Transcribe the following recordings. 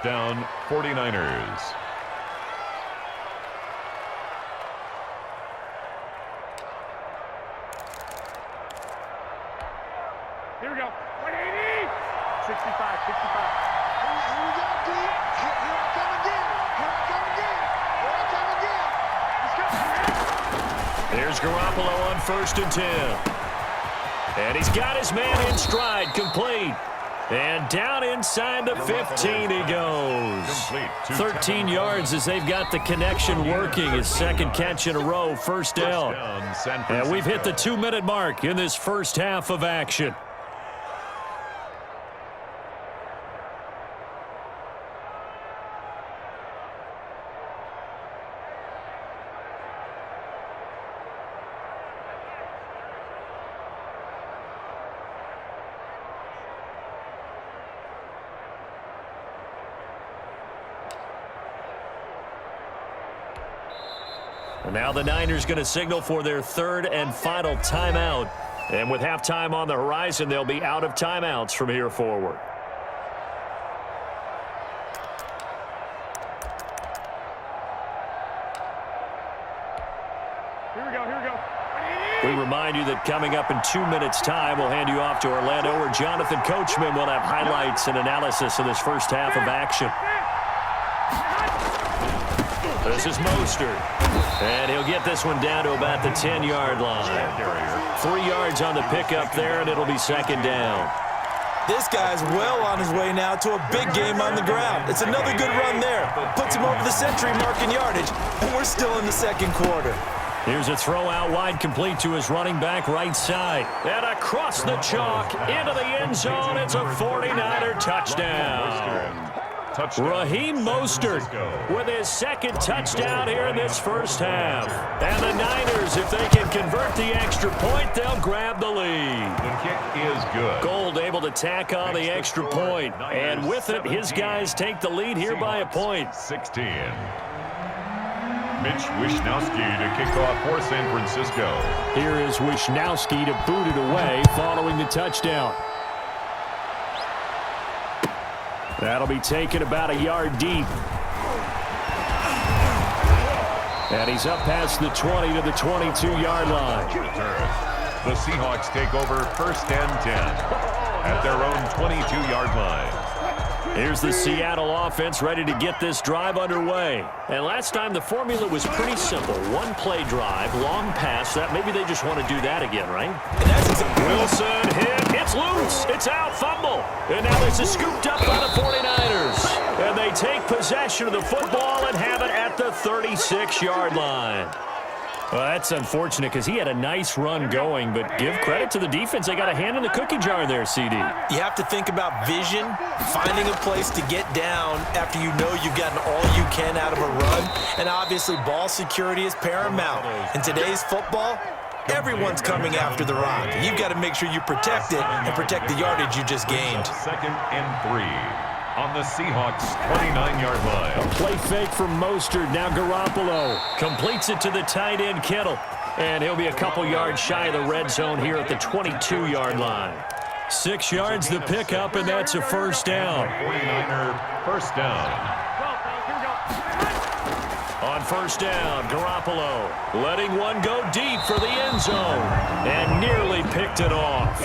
down, 49ers. Here we go. 180. 65, 65. Here we go, D. Here I come again. Here I come again. Here I come again. Let's go. There's Garoppolo on 1st and 10. And he's got his man in stride, complete. And down inside the 15 he goes. 13 yards as they've got the connection working. His second catch in a row, first down. And we've hit the 2-minute mark in this first half of action. Well, now the Niners going to signal for their third and final timeout. And with halftime on the horizon, they'll be out of timeouts from here forward. Here we go, here we go. We remind you that coming up in 2 minutes' time, we'll hand you off to Orlando, where Jonathan Coachman will have highlights and analysis of this first half of action. This is Mostert. And he'll get this one down to about the 10-yard line. 3 yards on the pickup there, and it'll be second down. This guy's well on his way now to a big game on the ground. It's another good run there. Puts him over the century mark in yardage, and we're still in the second quarter. Here's a throw out wide, complete to his running back right side. And across the chalk into the end zone. It's a 49er touchdown. Raheem Mostert with his second touchdown here in this first half. And the Niners, if they can convert the extra point, they'll grab the lead. The kick is good. Gold able to tack on the extra point. And with it, his guys take the lead here by a point. 16. Mitch Wishnowsky to kick off for San Francisco. Here is Wishnowsky to boot it away following the touchdown. That'll be taken about a yard deep. And he's up past the 20 to the 22-yard line. The Seahawks take over 1st and 10 at their own 22-yard line. Here's the Seattle offense ready to get this drive underway. And last time the formula was pretty simple. One-play drive, long pass. That maybe they just want to do that again, right? And that's exactly Wilson hit. It's loose. It's out. Fumble. And now this is scooped up by the 49ers. And they take possession of the football and have it at the 36-yard line. Well, that's unfortunate because he had a nice run going, but give credit to the defense. They got a hand in the cookie jar there, CD. You have to think about vision, finding a place to get down after you know you've gotten all you can out of a run, and obviously ball security is paramount. In today's football, everyone's coming after the rock. You've got to make sure you protect it and protect the yardage you just gained. 2nd and 3. On the Seahawks' 29-yard line. A play fake from Mostert. Now Garoppolo completes it to the tight end, Kittle. And he'll be a couple yards shy of the red zone here at the 22-yard line. 6 yards the pickup, and that's a first down. 49er first down. On first down, Garoppolo letting one go deep for the end zone and nearly picked it off.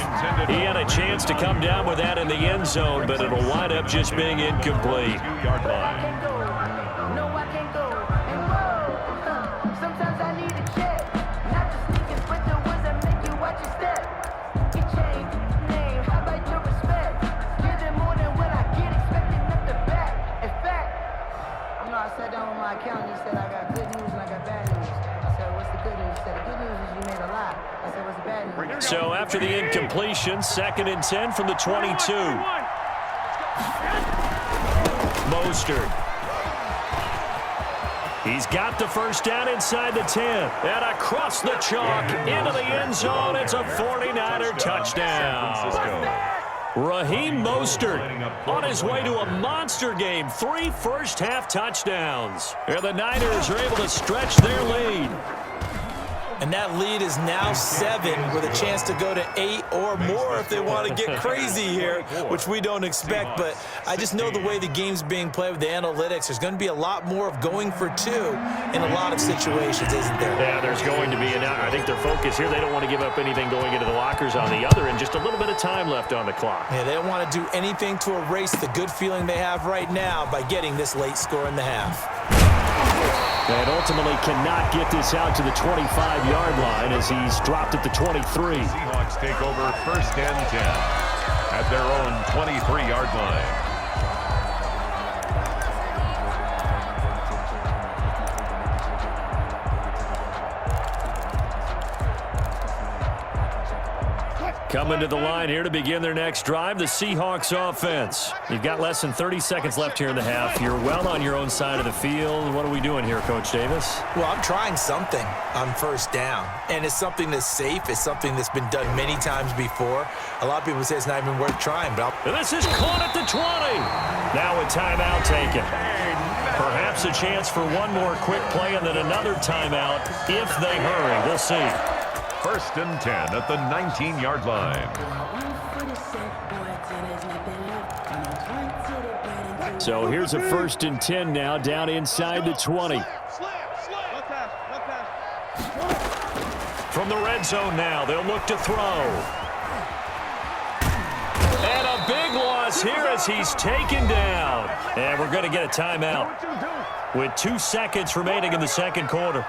He had a chance to come down with that in the end zone, but it'll wind up just being incomplete. 2-yard line. So after the incompletion, 2nd and 10 from the 22. Mostert. He's got the first down inside the 10. And across the chalk into the end zone. It's a 49er touchdown. Raheem Mostert on his way to a monster game. 3 first-half touchdowns. And the Niners are able to stretch their lead. And that lead is now 7 with a chance to go to 8 or more if they want to get crazy here, which we don't expect. But I just know the way the game's being played with the analytics, there's going to be a lot more of going for 2 in a lot of situations, isn't there? Yeah, there's going to be. And I think their focus here, they don't want to give up anything going into the lockers on the other, and just a little bit of time left on the clock. Yeah, they don't want to do anything to erase the good feeling they have right now by getting this late score in the half. And ultimately cannot get this out to the 25-yard line as he's dropped at the 23. Seahawks take over first and 10 at their own 23-yard line. Coming to the line here to begin their next drive, the Seahawks offense. You've got less than 30 seconds left here in the half. You're well on your own side of the field. What are we doing here, Coach Davis? Well, I'm trying something on first down, and it's something that's safe. It's something that's been done many times before. A lot of people say it's not even worth trying, but and this is caught at the 20. Now a timeout taken. Perhaps a chance for one more quick play and then another timeout if they hurry. We'll see. First and 10 at the 19-yard line. So here's a first and 10 now down inside the 20. From the red zone now, they'll look to throw. And a big loss here as he's taken down. And we're going to get a timeout with 2 seconds remaining in the second quarter.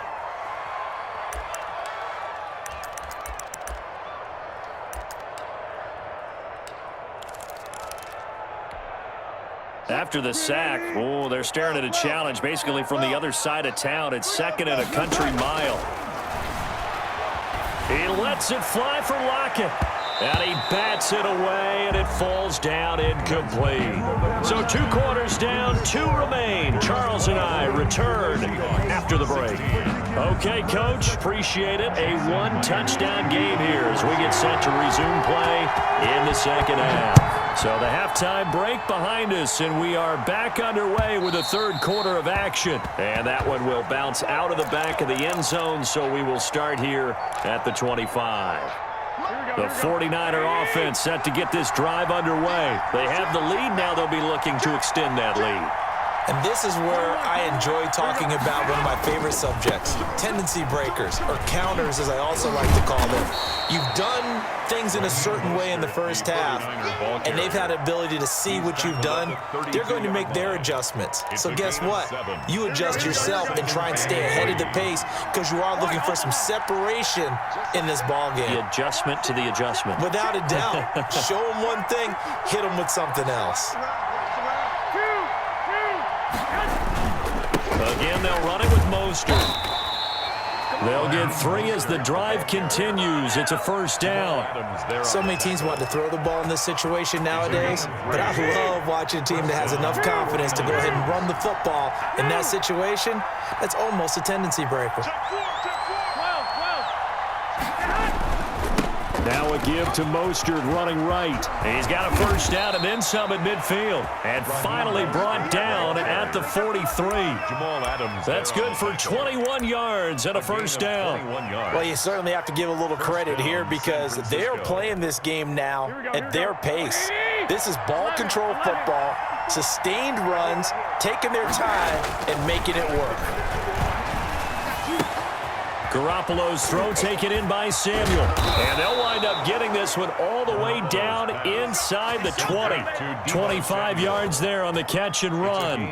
After the sack, they're staring at a challenge basically from the other side of town. It's second and a country mile. He lets it fly for Lockett. And he bats it away, and it falls down incomplete. So 2 quarters down, 2 remain. Charles and I return after the break. Okay, Coach, appreciate it. A 1-touchdown game here as we get set to resume play in the second half. So the halftime break behind us, and we are back underway with the third quarter of action. And that one will bounce out of the back of the end zone, so we will start here at the 25. The 49er offense set to get this drive underway. They have the lead. Now they'll be looking to extend that lead. And this is where I enjoy talking about one of my favorite subjects, tendency breakers, or counters as I also like to call them. You've done things in a certain way in the first half, and they've had the ability to see what you've done. They're going to make their adjustments. So guess what? You adjust yourself and try and stay ahead of the pace because you are looking for some separation in this ball game. The adjustment to the adjustment. Without a doubt. Show them one thing, hit them with something else. Again, they'll run it with Mostert. They'll get 3 as the drive continues. It's a first down. So many teams want to throw the ball in this situation nowadays, but I love watching a team that has enough confidence to go ahead and run the football in that situation. That's almost a tendency breaker. Now a give to Mostert running right. He's got a first down and then some at midfield. And finally brought down at the 43. That's good for 21 yards and a first down. Well, you certainly have to give a little credit here because they're playing this game now at their pace. This is ball control football, sustained runs, taking their time and making it work. Garoppolo's throw taken in by Samuel. And they'll wind up getting this one all the way down inside the 20. 25 yards there on the catch and run.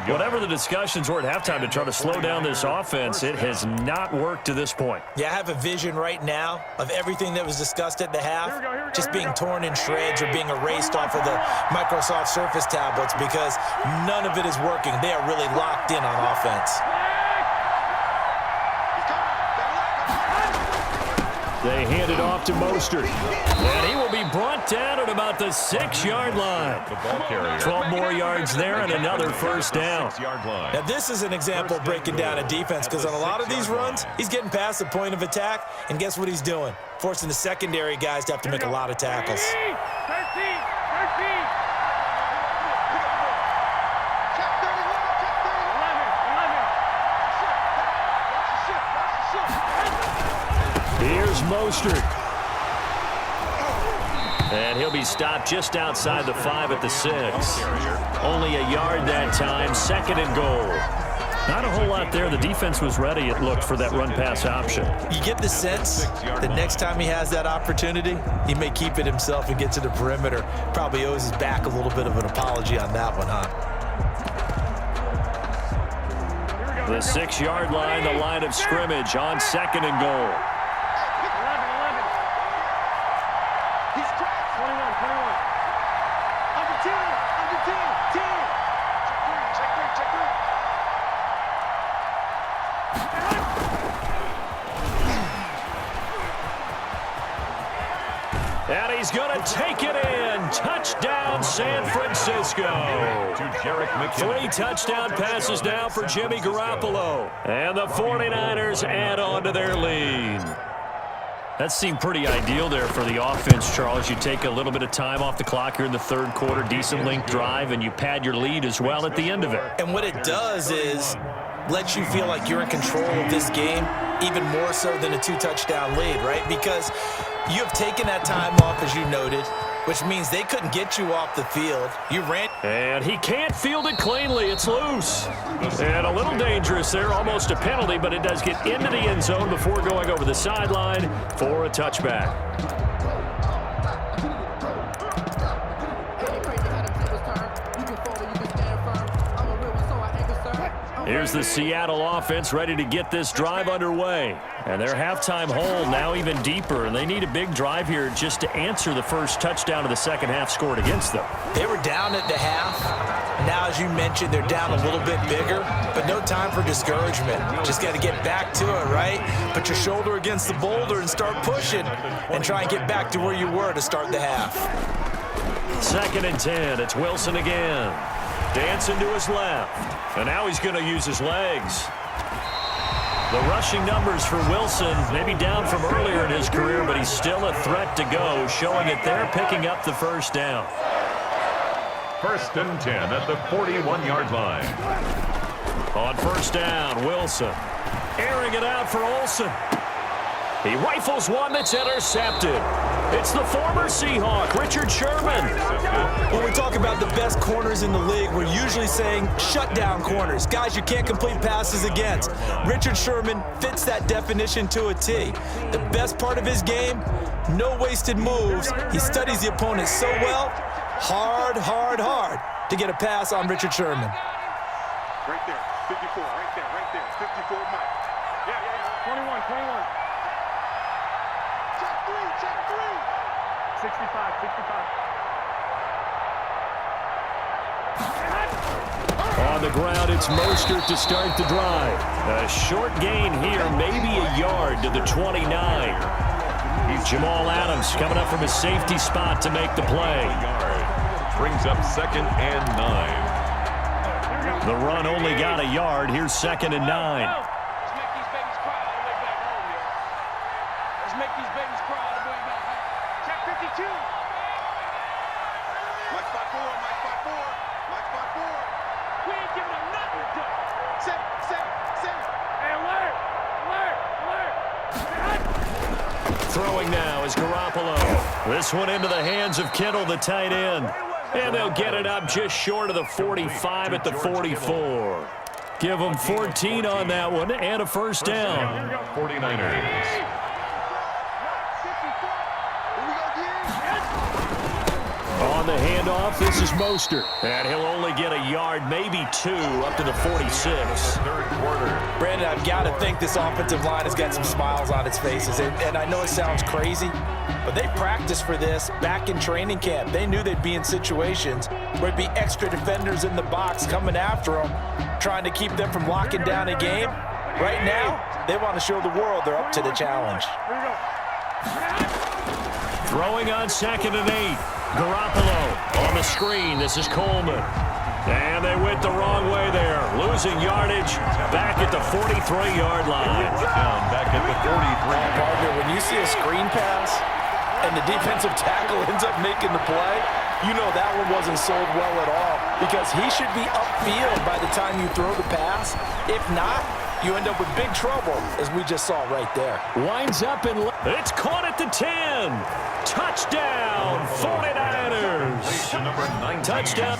Whatever the discussions were at halftime to try to slow down this offense, it has not worked to this point. Yeah, I have a vision right now of everything that was discussed at the half just being torn in shreds or being erased off of the Microsoft Surface tablets because none of it is working. They are really locked in on offense. They hand it off to Mostert. And he will be brought down at about the 6-yard line. 12 more yards there and another first down. Now this is an example of breaking down a defense because on a lot of these runs, he's getting past the point of attack, and guess what he's doing? Forcing the secondary guys to have to make a lot of tackles. 13. Mostert. And he'll be stopped just outside the 5 at the 6. Only a yard that time, 2nd and goal. Not a whole lot there. The defense was ready, it looked, for that run-pass option. You get the sense that next time he has that opportunity, he may keep it himself and get to the perimeter. Probably owes his back a little bit of an apology on that one, huh? The 6-yard line, the line of scrimmage on 2nd and goal. He's cracked. 21. Under 10. Check three. And he's going to take it in. Touchdown, San Francisco. 3 touchdown passes now for Jimmy Garoppolo. And the 49ers add on to their lead. That seemed pretty ideal there for the offense, Charles. You take a little bit of time off the clock here in the 3rd quarter, decent length drive, and you pad your lead as well at the end of it. And what it does is lets you feel like you're in control of this game, even more so than a 2-touchdown lead, right? Because you have taken that time off, as you noted, which means they couldn't get you off the field. You ran. And he can't field it cleanly. It's loose. And a little dangerous there, almost a penalty, but it does get into the end zone before going over the sideline for a touchback. Here's the Seattle offense ready to get this drive underway. And their halftime hole now even deeper, and they need a big drive here just to answer the first touchdown of the second half scored against them. They were down at the half. Now, as you mentioned, they're down a little bit bigger, but no time for discouragement. Just got to get back to it, right? Put your shoulder against the boulder and start pushing and try and get back to where you were to start the half. 2nd and 10. It's Wilson again. Dancing to his left. And now he's going to use his legs. The rushing numbers for Wilson maybe down from earlier in his career, but he's still a threat to go, showing it there, picking up the first down. 1st and 10 at the 41-yard line. On 1st down, Wilson airing it out for Olsen. He rifles one that's intercepted. It's the former Seahawk, Richard Sherman. When we talk about the best corners in the league, we're usually saying shutdown corners, guys you can't complete passes against. Richard Sherman fits that definition to a T. The best part of his game, no wasted moves. He studies the opponent so well, hard to get a pass on Richard Sherman. Right there, 54, right there, 54, Mike. Yeah, 21. Check three. 65. On the ground, it's Mostert to start the drive. A short gain here, maybe a yard to the 29. Jamal Adams coming up from his safety spot to make the play. Brings up 2nd and 9. The run only got a yard. Here's 2nd and 9. Let's make these babies cry all the way back home, yo. Let's make these babies cry all the way back home. Check 52. Mike spot 4. We ain't giving them nothing to do. Set. Hey, alert. Throwing now is Garoppolo. This one into the hands of Kittle, the tight end. And they'll get it up just short of the 45 at the 44. Give them 14 on that one and a first down. 49ers. On the handoff, this is Mostert. And he'll only get a yard, maybe 2, up to the 46. 3rd quarter. Brandon, I've got to think this offensive line has got some smiles on its faces. And I know it sounds crazy, but they practiced for this back in training camp. They knew they'd be in situations where it'd be extra defenders in the box coming after them, trying to keep them from locking down a game. Right now, they want to show the world they're up to the challenge. Throwing on 2nd and 8. Garoppolo on the screen. This is Coleman. And they went the wrong way there. Losing yardage back at the 43-yard line. Down back at the 43. Partner, when you see a screen pass and the defensive tackle ends up making the play, you know that one wasn't sold well at all, because he should be upfield by the time you throw the pass. If not, you end up with big trouble, as we just saw right there. Winds up and it's caught at the 10. Touchdown, 49ers. Number 19. Touchdown.